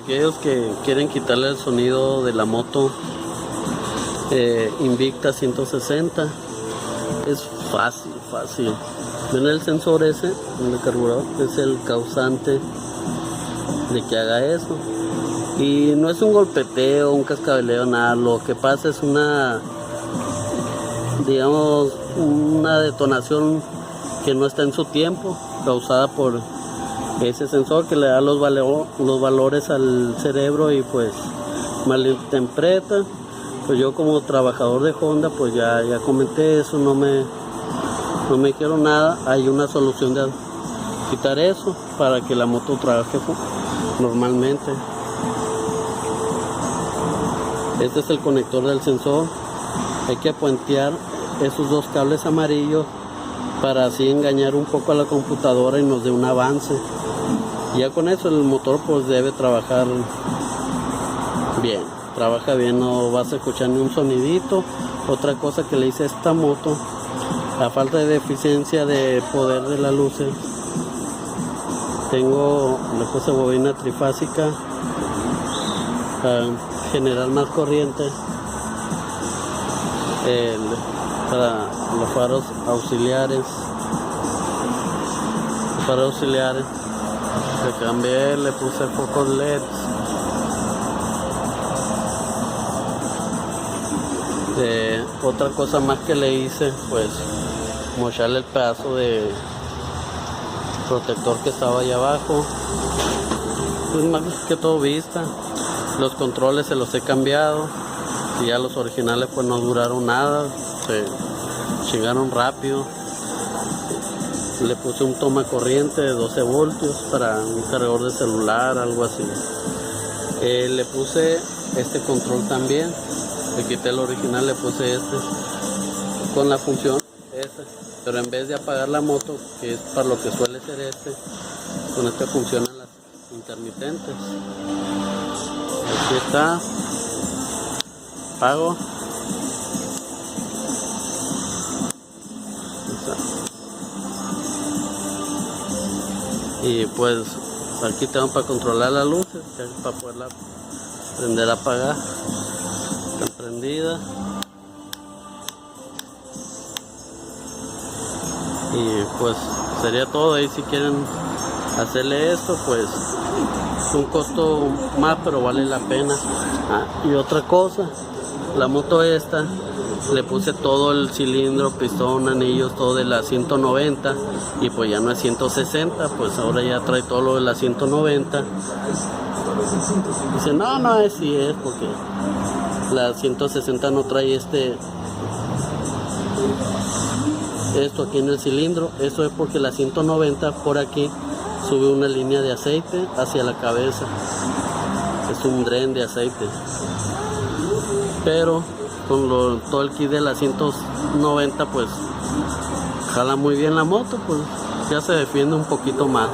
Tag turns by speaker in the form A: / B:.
A: Aquellos que quieren quitarle el sonido de la moto Invicta 160, es fácil. ¿Ven el sensor ese en el carburador? Es el causante de que haga eso. Y no es un golpeteo, un cascabeleo, nada. Lo que pasa es una detonación que no está en su tiempo, causada por ese sensor que le da los valores al cerebro y pues malinterpreta. Pues yo como trabajador de Honda, pues ya comenté eso, no me quiero nada. Hay una solución de quitar eso para que la moto trabaje normalmente. Este es el conector del sensor. Hay que puentear esos dos cables amarillos para así engañar un poco a la computadora y nos dé un avance. Ya con eso el motor pues debe trabajar bien, trabaja bien, no vas a escuchar ni un sonidito. Otra cosa que le hice a esta moto, la falta de eficiencia de poder de las luces. Le puse bobina trifásica para generar más corriente, para los faros auxiliares. Le cambié, le puse focos LED. Otra cosa más que le hice, pues mocharle el pedazo de protector que estaba ahí abajo. Pues más que todo vista. Los controles se los he cambiado, y ya los originales pues no duraron nada, se chingaron rápido. Le puse un toma corriente de 12 voltios para un cargador de celular, algo así. Le puse este control también, le quité el original, le puse este con la función pero en vez de apagar la moto, que es para lo que suele ser con este funcionan las intermitentes. Aquí está, apago. Y pues aquí tengo para controlar las luces, para poderla prender, apagar. Está prendida. Y pues sería todo. Ahí si quieren hacerle esto, pues es un costo más, pero vale la pena. Y otra cosa, la moto esta le puse todo el cilindro, pistón, anillos, todo de la 190, y pues ya no es 160, pues ahora ya trae todo lo de la 190. Dice, no, así es, porque la 160 no trae esto aquí en el cilindro. Eso es porque la 190 por aquí sube una línea de aceite hacia la cabeza, es un dren de aceite. Pero con todo el kit de la 190 pues jala muy bien la moto, pues ya se defiende un poquito más.